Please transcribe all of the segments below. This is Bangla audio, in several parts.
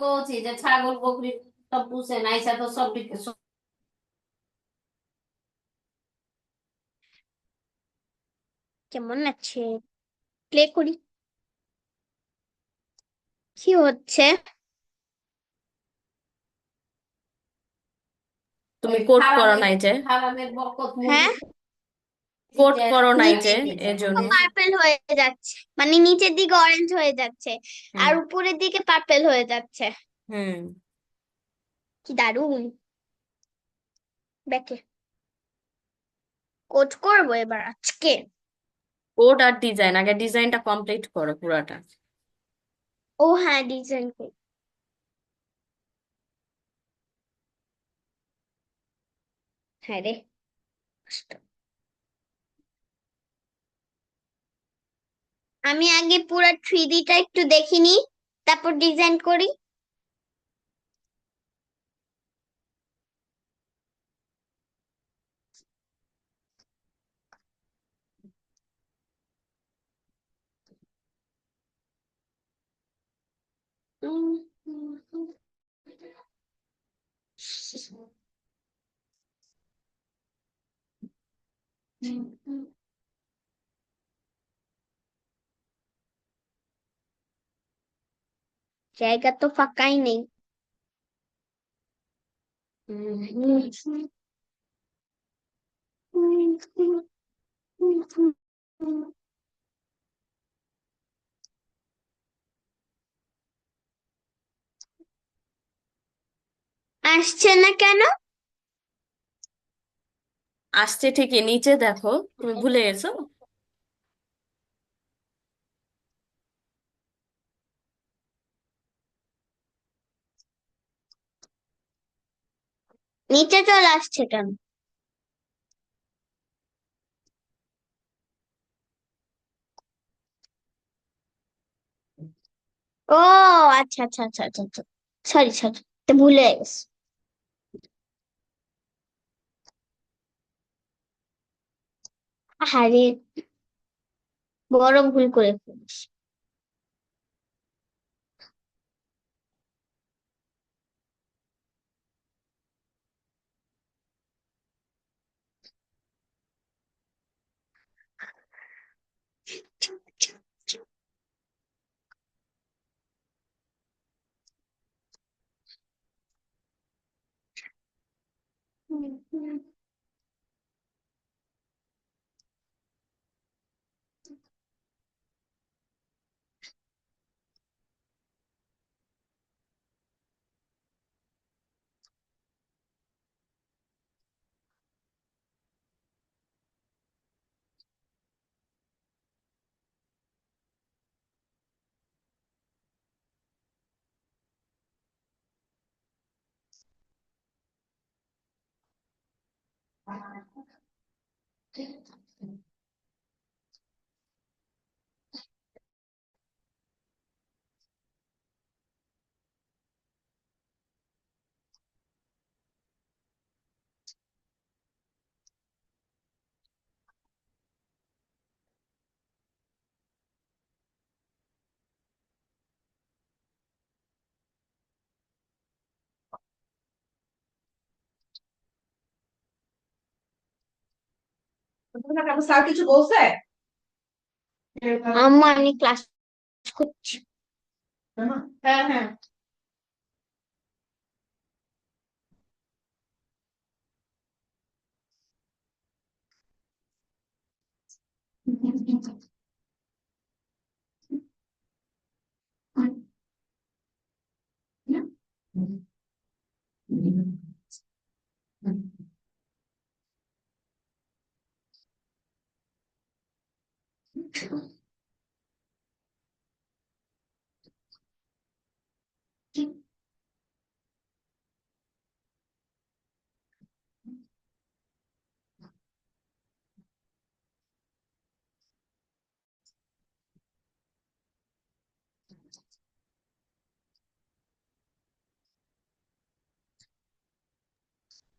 বলছি যে ছাগল বকরি সব পুষে নাইসা তো সব কেমন আছে? প্লে করি। কি হচ্ছে? তুমি কোড করো নাই যে, হারামের বরকত মুরগি হ্যাঁ, কোড করো নাই যে, নিচের এজন্য। পার্পেল হয়ে যাচ্ছে, মানে নিচের দিকে অরেঞ্জ হয়ে যাচ্ছে হুম। আর উপরের দিকে পার্পেল হয়ে যাচ্ছে। হুম। কি দারুণ! ব্যাকে কোড করবো এবার আজকে। কোড আর ডিজাইন, আগে ডিজাইনটা কমপ্লিট করো পুরাটা। ও হ্যাঁ, ডিজাইন করি। হ্যাঁ রে, কষ্ট। আমি আগে পুরো 3D টা একটু দেখিনি, তারপর ডিজাইন করি। উম, উম, উম, উম। জায়গা তো ফাঁকাই নেই। আসছে না কেন? আসছে ঠিকই, নিচে দেখো। তুমি ভুলে গেছো? নিচে চলে আসছে কেন? ও আচ্ছা আচ্ছা আচ্ছা আচ্ছা আচ্ছা, সরি সরি, ভুলে গেছি। আরে, বড় ভুল করে ফেলিস। স্যার কিছু বলছে? আম্মা, আমি ক্লাস করছি। হ্যাঁ হ্যাঁ।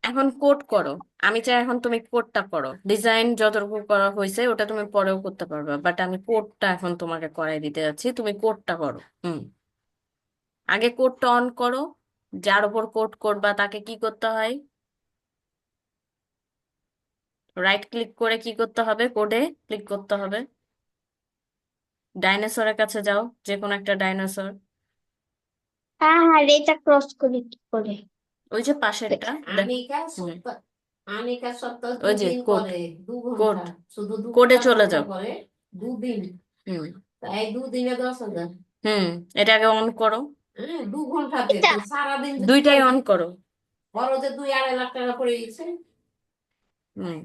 এখন কোড করো। আমি চাই এখন তুমি কোডটা করো। ডিজাইন যতটুকু করা হয়েছে ওটা তুমি পরেও করতে পারবে, বাট আমি কোডটা এখন তোমাকে করাই দিতে যাচ্ছি, তুমি কোডটা করো। হুম। আগে কোডটা অন করো। যার উপর কোড করবা তাকে কি করতে হয়? রাইট ক্লিক করে কি করতে হবে? কোডে ক্লিক করতে হবে। ডাইনোসরের কাছে যাও, যে কোনো একটা ডাইনোসর। হ্যাঁ হ্যাঁ, রেটা ক্রস করি কি করে? ওই যে পাশেরটা আনিকা সপ্তাহ আনিকা সপ্তাহ ওই যে দুদিন কোড, করে, কোড 2 ঘন্টা, শুধু কোডে 2 ঘন্টা চলে করে যাও। করে 2 দিন। হুম। তাই 2 দিনে 10,000। হুম, এটা আগে অন করো। হ্যাঁ, 2 ঘন্টাতে এটা তো সারাদিন যদি দুইটাই অন করো। বড় যে 2-2.5 লাখ টাকা পড়ে গেছে। হুম,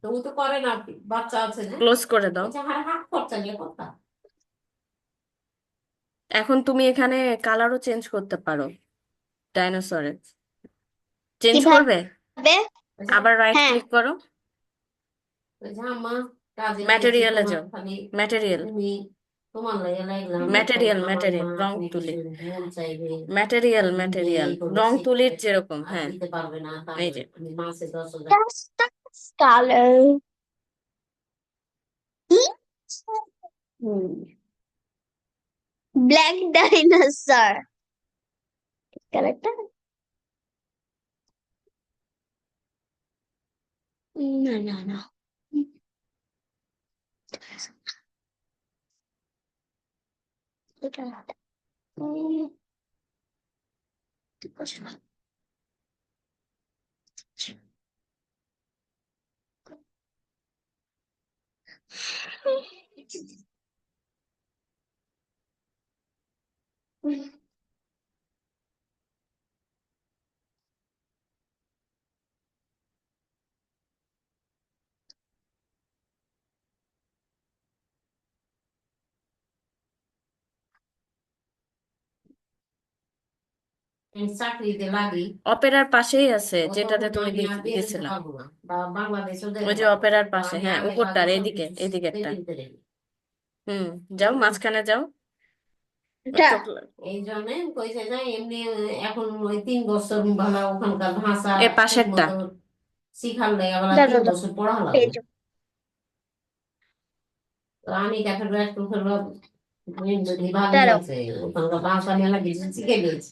তো ও তো করে না, বাচ্চা আছে না, ক্লোজ করে দাও। আচ্ছা হাত খরচা গেলে কথা। এখন তুমি এখানে কালারও চেঞ্জ করতে পারো ডাইনোসরের। চেঞ্জ করবে? কিভাবে? আবার রাইট হ্যাঁ, ক্লিক করো, আম্মা কাজে গেছি, ম্যাটেরিয়ালে তোমার যাও। খালি ম্যাটেরিয়াল, তুমি তোমার লাগে লাগলাম, এখন ম্যাটেরিয়াল, আমার ম্যাটেরিয়াল, মা রং কোনো তুলি। কিছু মন চাইবে, ম্যাটেরিয়াল, দিবে, ম্যাটেরিয়াল, এই করবে, রং সেই তুলির করবে, যেরকম, আর হ্যাঁ। দিতে পারবে না, এই তাহলে যে আমি মাসে 10,000। that's color. Black dinosaur. Correct? No, no, no. Mm, আমি চাকরিতে লাগি, অপেরার পাশেই আছে, ও যেটাতে তখন তুমি আমি আর বের হতে গেছিলা। পারবো না, বা বাংলাদেশেও যেতে ওই যে পারবো না, অপেরার বা পাশে, আমি হ্যাঁ, আগে ভাগে উপরটার, এদিকে, সবকিছু এদিকেরটা। পেন্টিং করে নিই। হুম, যাও মাঝখানে যাও। এটা চোখ এই জন্য কইছে যে এমনি এখন ওই 3 বছর ভালো ওখানকার ভাষা এ ঠিক পাশেরটা। মতো শিখার লেগে আবার দাও তিন দাও দাও, বছর পড়া লাগবে। পেয়েছো। তো আমি কাছে একটু হলো ভালোই দাঁড়াও। আছে, ওখানকার ভাষা মেলা কিছু শিখে গেছি।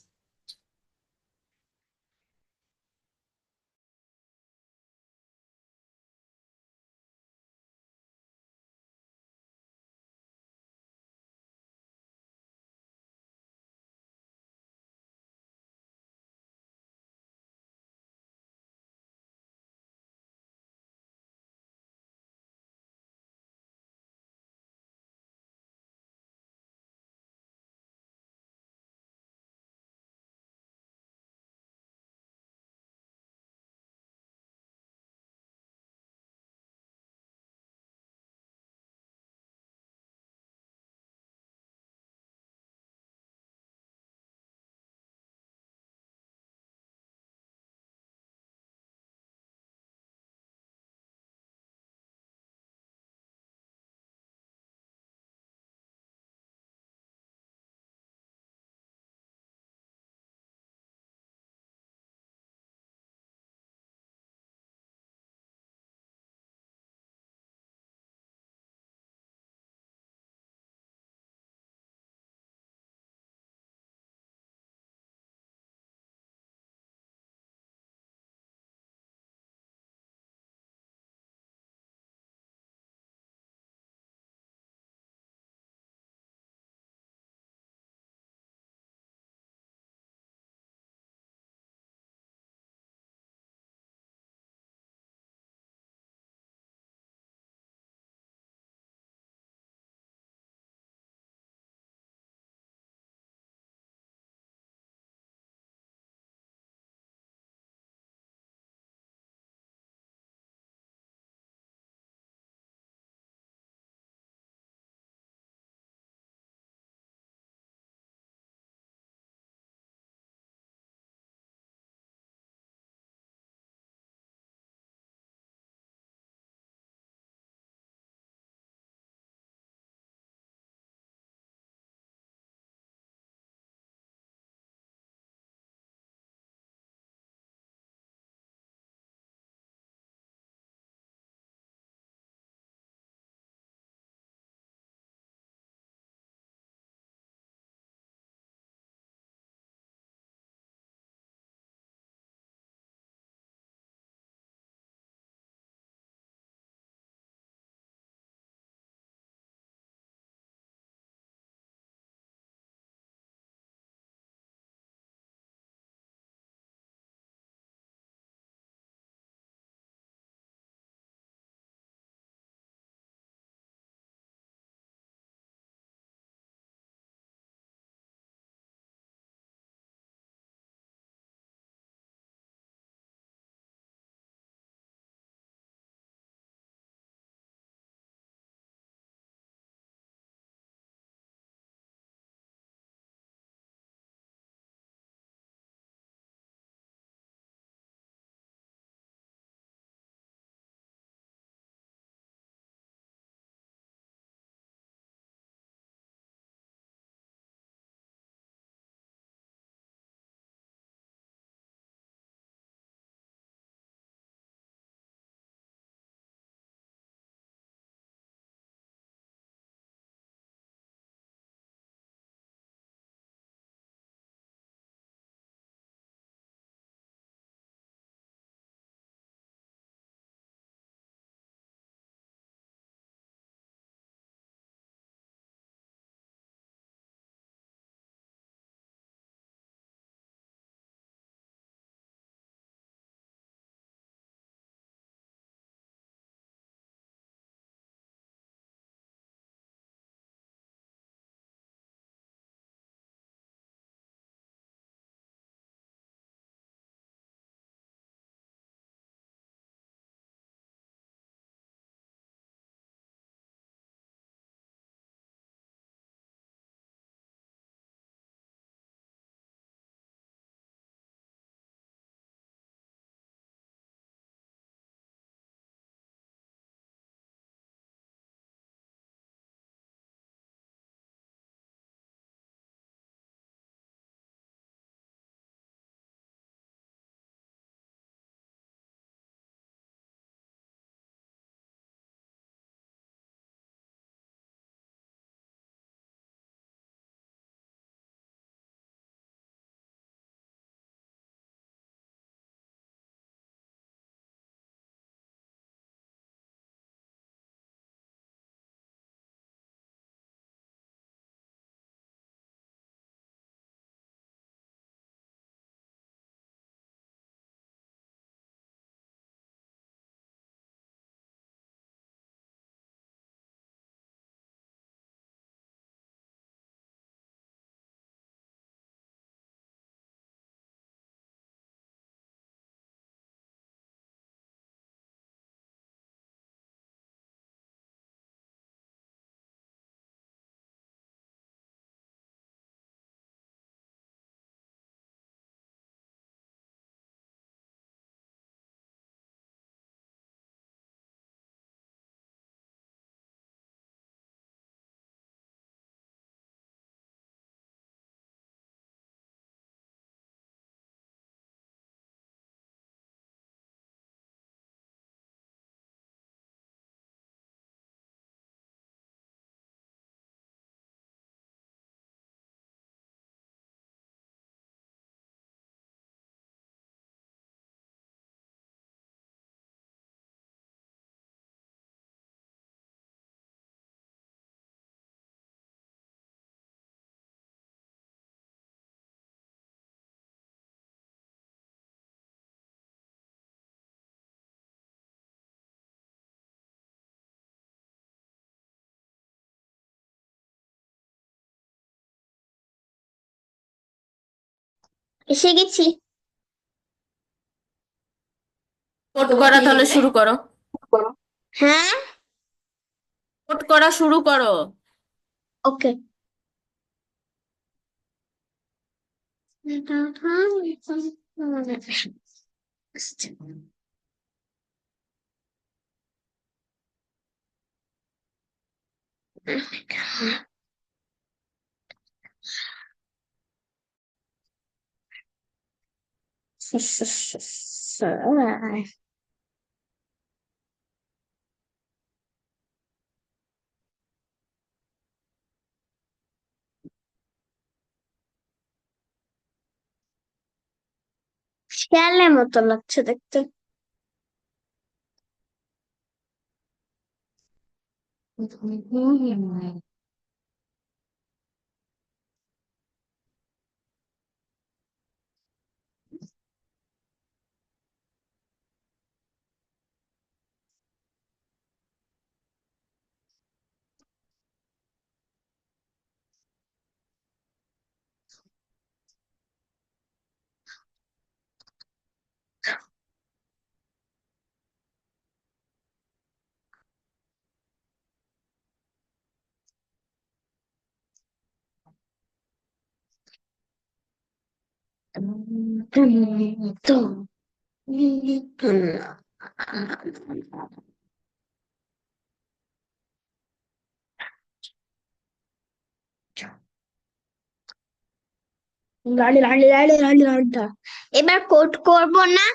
এসে গেছি। কোড করা তাহলে শুরু করো। হ্যাঁ, কোড করা শুরু করো। ওকে। শিয়ালের মতো লাগছে দেখতে। এবার কোড করব না।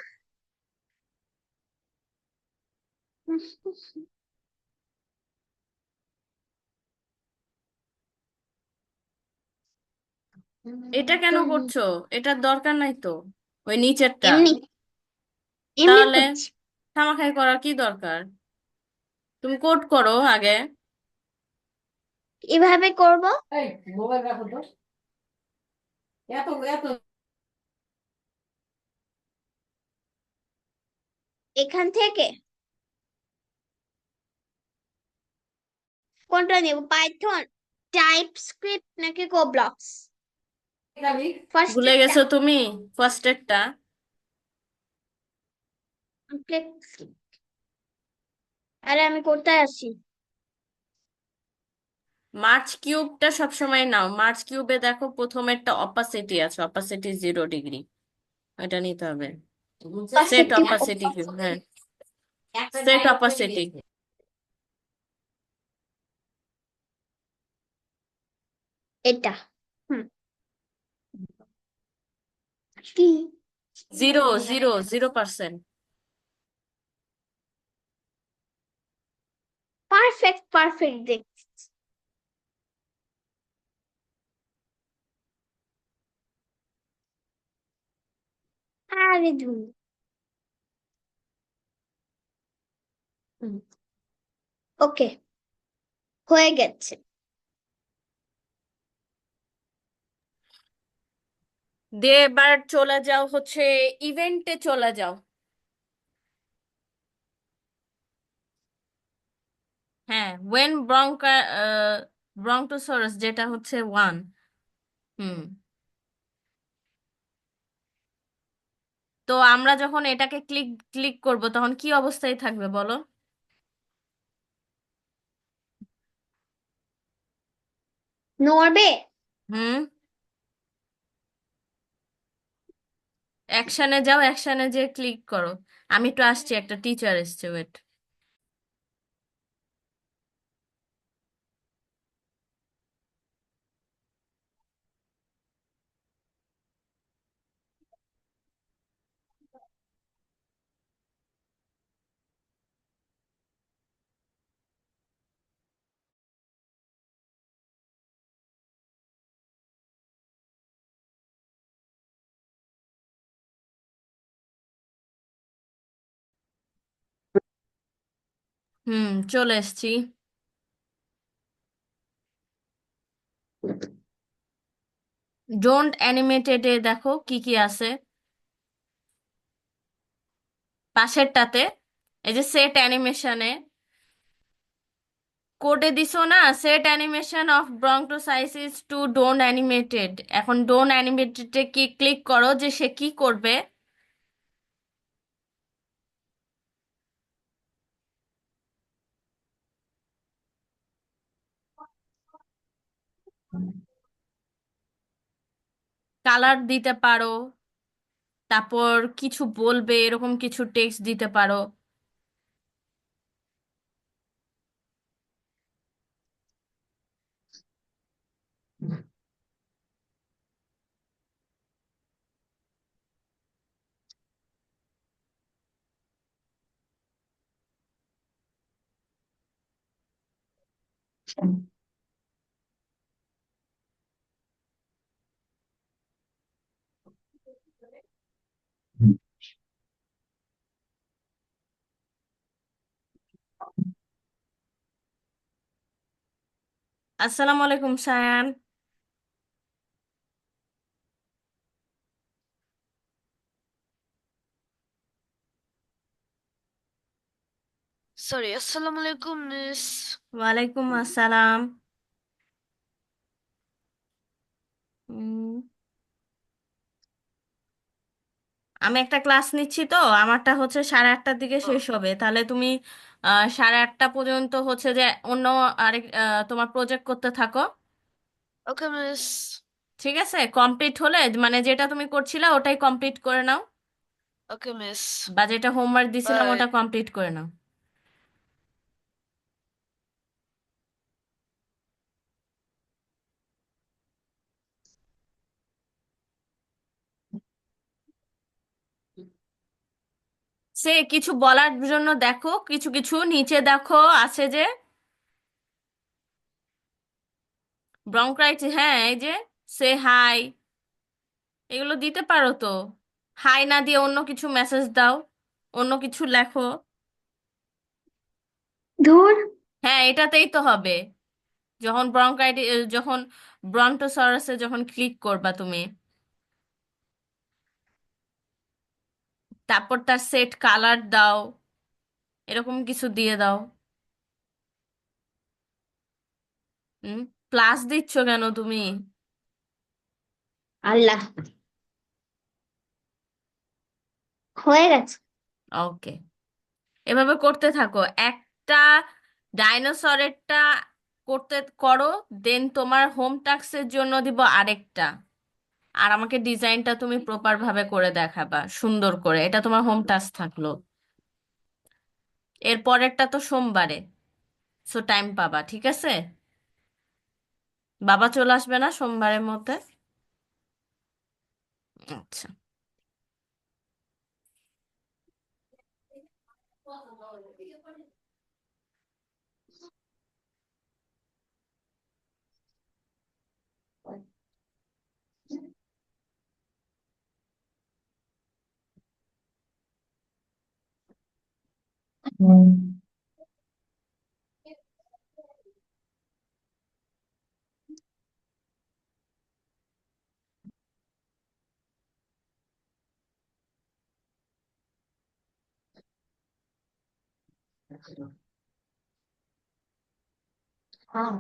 এটা কেন করছো? এটার দরকার নাই তো, ওই নিচেরটা। এমনি এমনি তাহলে করছি। খামাখাই করার কি দরকার? তুমি কোড করো আগে। কিভাবে করব? এই মোবাইল রাখো তো, এত এত এখান থেকে কোনটা নেব? পাইথন, টাইপস্ক্রিপ্ট নাকি কোবলক্স? যাবি। ফার্স্ট ভুলে এটা। গেছো তুমি ফার্স্ট এরটা? আরে আমি কোথায় আছি? মার্চ কিউবটা সবসময় নাও। মার্চ কিউবে দেখো প্রথমেরটা অপাসিটি আছে, অপাসিটি 0 ডিগ্রি, এটা নিতে হবে। Set perspective. অপাসিটি কিউব, হ্যাঁ, একটা সেট ডায়লগ হয়ে অপাসিটি। গেছে। এটা। হুম। কি? 0 0 0%। পারফেক্ট পারফেক্ট দেখ। আরে ধুর। ওকে, হয়ে গেছে। দিয়ে এবার চলে যাও হচ্ছে ইভেন্টে চলে যাও। হ্যাঁ, ওয়েন ব্রঙ্টোসরাস, যেটা হচ্ছে 1। হুম। তো আমরা যখন এটাকে ক্লিক ক্লিক করব তখন কি অবস্থায় থাকবে বলো? নড়বে। হুম। অ্যাকশনে যাও, অ্যাকশনে যে ক্লিক করো। আমি তো আসছি, একটা টিচার এসছে, ওয়েট। হুম, চলে এসছি। ডোন্ট অ্যানিমেটেডে দেখো কি কি আছে পাশেরটাতে। এই যে সেট অ্যানিমেশনে কোডে দিছো না, সেট অ্যানিমেশন অফ ব্রঙ্কোসাইসিস টু ডোন্ট অ্যানিমেটেড, এখন ডোন্ট অ্যানিমেটেডে কি ক্লিক করো যে সে কি করবে। কালার দিতে পারো, তারপর কিছু বলবে এরকম কিছু টেক্সট দিতে পারো। আসসালামু আলাইকুম Sayan. Sorry, assalamu alaikum, miss. ওয়ালাইকুম আসসালাম। উম, আমি একটা ক্লাস নিচ্ছি তো, আমারটা হচ্ছে 8:30টার দিকে Oh, শেষ হবে, তাহলে তুমি 8:30 পর্যন্ত হচ্ছে যে অন্য আরেক তোমার প্রজেক্ট করতে থাকো। okay, miss. ঠিক আছে, কমপ্লিট হলে মানে যেটা তুমি করছিলে ওটাই কমপ্লিট করে নাও, Okay, miss. বা যেটা হোমওয়ার্ক দিছিলাম Bye. ওটা কমপ্লিট করে নাও। সে কিছু বলার জন্য দেখো, কিছু কিছু নিচে দেখো আছে যে ব্রঙ্করাইটিস, হ্যাঁ এই যে সে হাই, এগুলো দিতে পারো তো। হাই না দিয়ে অন্য কিছু মেসেজ দাও, অন্য কিছু লেখো। ধুর। হ্যাঁ এটাতেই তো হবে, যখন যখন ব্রন্টোসরাসে যখন ক্লিক করবা তুমি, তারপর তার সেট কালার দাও, এরকম কিছু দিয়ে দাও। হুম, প্লাস দিচ্ছ কেন তুমি? আল্লাহ, হয়ে গেছে। ওকে, এভাবে করতে থাকো। একটা ডাইনোসরেরটা করতে করো, দেন তোমার হোম টাস্কের জন্য দিব আরেকটা। আর আমাকে ডিজাইনটা তুমি প্রপার ভাবে করে দেখাবা, সুন্দর করে। এটা তোমার হোম টাস্ক থাকলো। এর পরেরটা তো সোমবারে, সো টাইম পাবা, ঠিক আছে? বাবা চলে আসবে না সোমবারের মধ্যে? আচ্ছা। হ্যাঁ।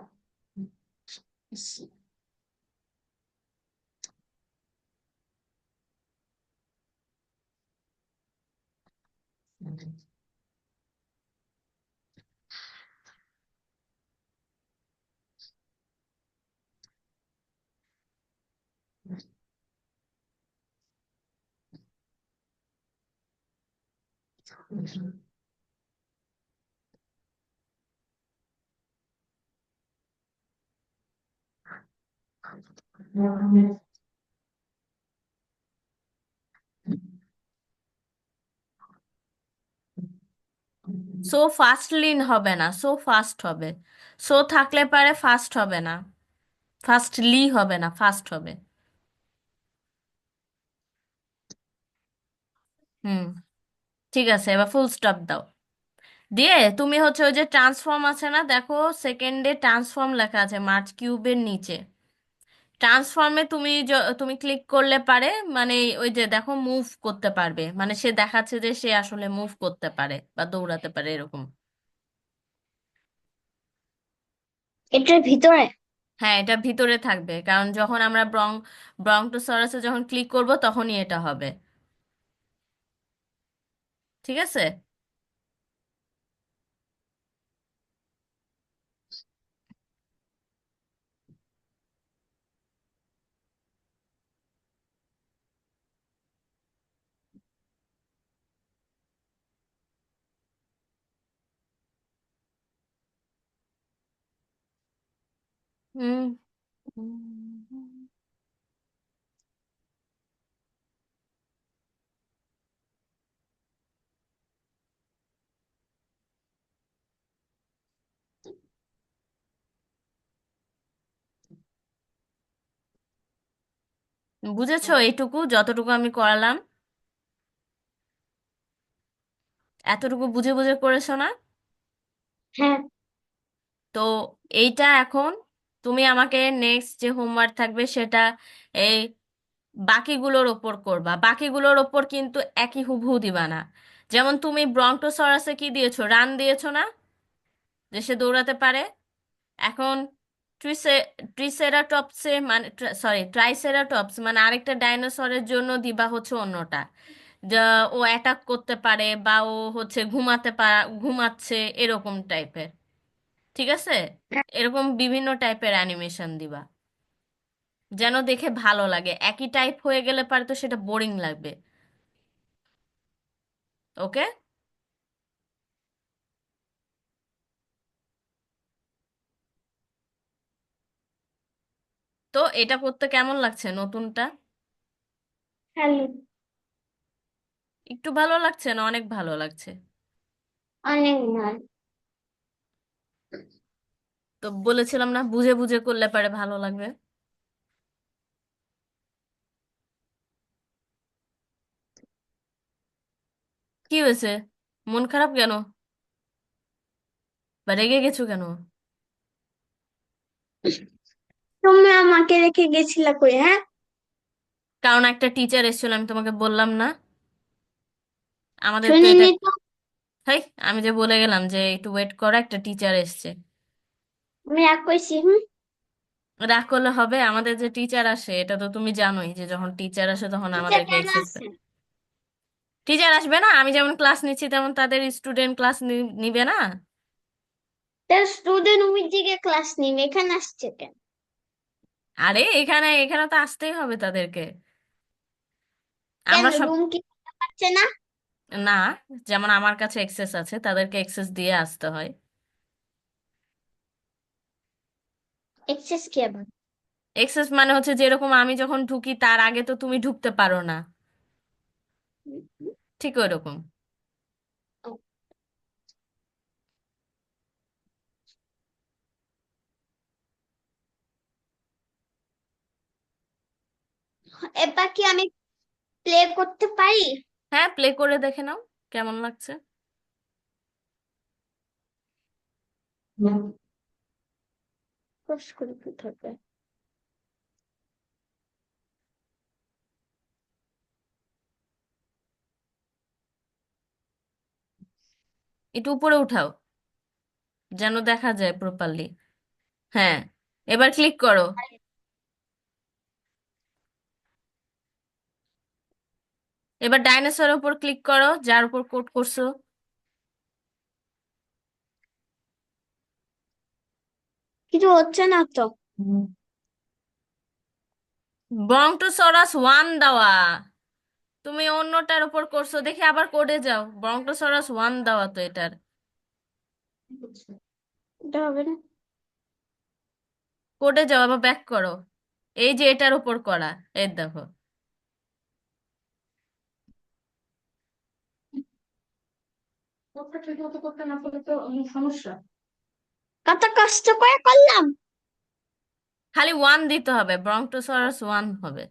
সো ফাস্টলিন হবে না, সো ফাস্ট হবে। সো থাকলে পারে ফাস্ট হবে না, ফাস্টলি হবে না, ফাস্ট হবে। হুম, ঠিক আছে, এবার ফুল স্টপ দাও। দিয়ে তুমি হচ্ছে ওই যে ট্রান্সফর্ম আছে না, দেখো সেকেন্ডে ট্রান্সফর্ম লেখা আছে মার্চ কিউবের নিচে। ট্রান্সফর্মে তুমি ক্লিক করলে পারে, মানে ওই যে দেখো মুভ করতে পারবে, মানে সে দেখাচ্ছে যে সে আসলে মুভ করতে পারে বা দৌড়াতে পারে এরকম। এটার ভিতরে? হ্যাঁ, এটা ভিতরে থাকবে, কারণ যখন আমরা ব্রঙ্টোসরাসে যখন ক্লিক করব তখনই এটা হবে। ঠিক আছে। হুম। বুঝেছো এইটুকু যতটুকু আমি করালাম? এতটুকু বুঝে বুঝে করেছো না? হ্যাঁ। তো এইটা এখন তুমি আমাকে নেক্সট যে হোমওয়ার্ক থাকবে সেটা এই বাকিগুলোর ওপর করবা। বাকিগুলোর ওপর কিন্তু একই হুবহু দিবা না। যেমন তুমি ব্রঙ্টোসরাসে কি দিয়েছো, রান দিয়েছো না, যে সে দৌড়াতে পারে। এখন ট্রিসে ট্রিসেরাটপসে মানে সরি ট্রাইসেরাটপস মানে আরেকটা ডাইনোসরের জন্য দিবা হচ্ছে অন্যটা, যা ও অ্যাটাক করতে পারে বা ও হচ্ছে ঘুমাচ্ছে এরকম টাইপের। ঠিক আছে। এরকম বিভিন্ন টাইপের অ্যানিমেশন দিবা, যেন দেখে ভালো লাগে। একই টাইপ হয়ে গেলে পারে তো সেটা বোরিং লাগবে। ওকে। তো এটা করতে কেমন লাগছে নতুনটা? হ্যালো। একটু ভালো লাগছে না অনেক ভালো লাগছে? অনেক ভালো। তো বলেছিলাম না বুঝে বুঝে করলে পারে ভালো লাগবে। কি হয়েছে? মন খারাপ কেন, বা রেগে গেছো কেন? তুমি আমাকে রেখে গেছিলা কই, হ্যাঁ? কারণ একটা টিচার এসেছিল, আমি তোমাকে বললাম না? আমাদের তো এটা, শুনিনি তো। হাই, আমি যে বলে গেলাম যে একটু ওয়েট করো, একটা টিচার এসছে। আমি রাগ করছি? হুম। রাগ করলে হবে? আমাদের যে টিচার আসে এটা তো তুমি জানোই, যে যখন টিচার আসে তখন টিচার আমাদেরকে কেন এক্সেস আছে? টিচার আসবে না? আমি যেমন ক্লাস নিচ্ছি তেমন তাদের স্টুডেন্ট ক্লাস নিবে না? তার স্টুডেন্ট ওই দিকে ক্লাস নিবে, এখানে আসছে কেন? আরে এখানে এখানে তো আসতেই হবে তাদেরকে। কেন, আমরা সব, রুম কি পাচ্ছে না? না, যেমন আমার কাছে এক্সেস আছে তাদেরকে এক্সেস দিয়ে আসতে হয়। এক্সেস কি আবার? এক্সেস মানে হচ্ছে যেরকম আমি যখন ঢুকি তার আগে তো তুমি ঢুকতে পারো না, ঠিক ওই রকম। এবার কি আমি প্লে করতে পারি? হ্যাঁ, প্লে করে দেখে নাও কেমন লাগছে। কষ্ট করে কি থাকবে? একটু উপরে উঠাও যেন দেখা যায় প্রপারলি। হ্যাঁ, এবার ক্লিক করো। এবার ডাইনোসরের উপর ক্লিক করো যার উপর কোড করছো। কিছু হচ্ছে না তো। ব্রঙ্টোসরাস ওয়ান দেওয়া, তুমি অন্যটার উপর করছো, দেখি আবার কোডে যাও। ব্রঙ্টোসরাস ওয়ান দেওয়া তো এটার। এটা হবে না। কোডে যাও, আবার ব্যাক করো। এই যে এটার উপর করা, এই দেখো। ওটা ঠিক মতো করতে না পারলে তো অনেক সমস্যা। কত কষ্ট করে করলাম। খালি ওয়ান দিতে হবে, ব্রঙ্টোসরাস ওয়ান হবে।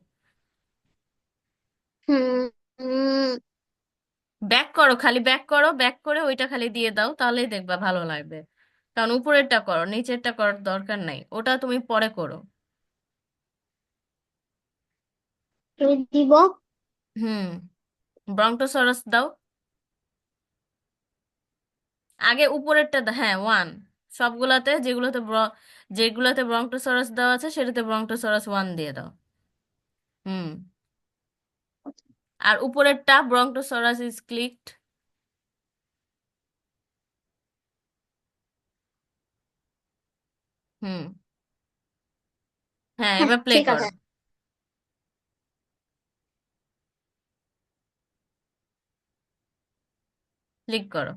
হুম। হুম। ব্যাক করো, খালি ব্যাক করো, ব্যাক করে ওইটা খালি দিয়ে দাও, তাহলেই দেখবা ভালো লাগবে। কারণ উপরেরটা করো, নিচেরটা করার দরকার নাই, ওটা তুমি পরে করো। তুমি দিব? হুম। ব্রঙ্টোসরাস দাও। আগে উপরেরটা হ্যাঁ ওয়ান। সবগুলাতে যেগুলোতে ব্রঙ্টোসরাস দেওয়া আছে সেটাতে ব্রঙ্টোসরাস 1 দিয়ে দাও। হুম। আর উপরেরটা ব্রঙ্টোসরাস ইজ ক্লিকড। হুম। হ্যাঁ, হ্যাঁ এবার প্লে ঠিক করো। আছে। ক্লিক করো।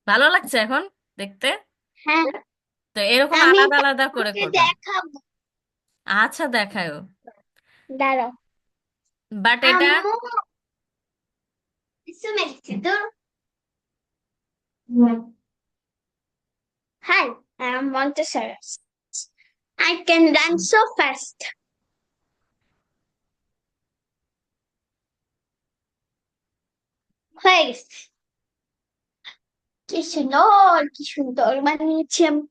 ভালো লাগছে এখন দেখতে? হ্যাঁ তো এরকম আমি আলাদা আলাদা করে কাউকে করবা। দেখাবো। আচ্ছা, দেখায়ও। দাঁড়াও। বাট এটা আম্মু সুমেছি তো। Hi, I am Montessori. I can run so fast. হয়ে গেছে। কি সুন্দর বানিয়েছি আমি।